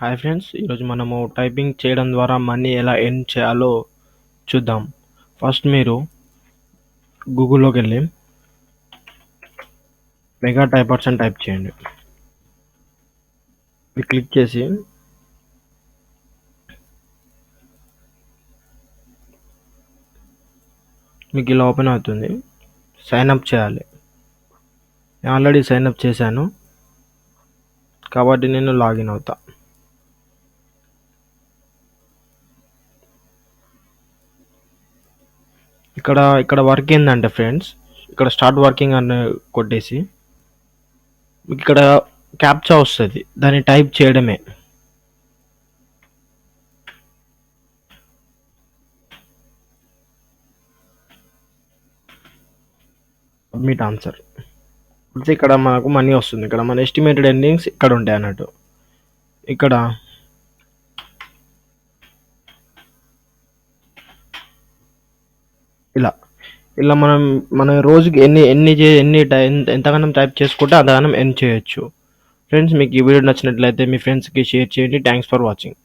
Hi friends, ఈరోజు మనము typing చేయడం ద్వారా మనీ ఎలా ఎర్న్ చేయాలో చూద్దాం. ఫస్ట్ మీరు గూగుల్లోకి వెళ్ళి మెగా టైపర్స్ అని టైప్ చేయండి. ఇది క్లిక్ చేసి మీకు ఇలా ఓపెన్ అవుతుంది. సైన్ అప్ చేయాలి. నేను ఆల్రెడీ సైన్ అప్ చేశాను కాబట్టి నేను లాగిన్ అవుతా. ఇక్కడ వర్క్ ఏంటంటే ఫ్రెండ్స్, ఇక్కడ స్టార్ట్ వర్కింగ్ అని కొట్టేసి మీకు ఇక్కడ క్యాప్చా వస్తుంది, దాన్ని టైప్ చేయడమే. Submit answer. ఇక్కడ మనకు మనీ వస్తుంది. ఇక్కడ మన ఎస్టిమేటెడ్ ఎర్నింగ్స్ ఇక్కడ ఉంటాయి అన్నట్టు. ఇక్కడ ఇలా ఇలా మనం రోజుకి ఎంతగానం టైప్ చేసుకుంటే అంతగానం ఎర్న్ చేయొచ్చు. ఫ్రెండ్స్, మీకు ఈ వీడియో నచ్చినట్లయితే మీ ఫ్రెండ్స్కి షేర్ చేయండి. Thanks for watching.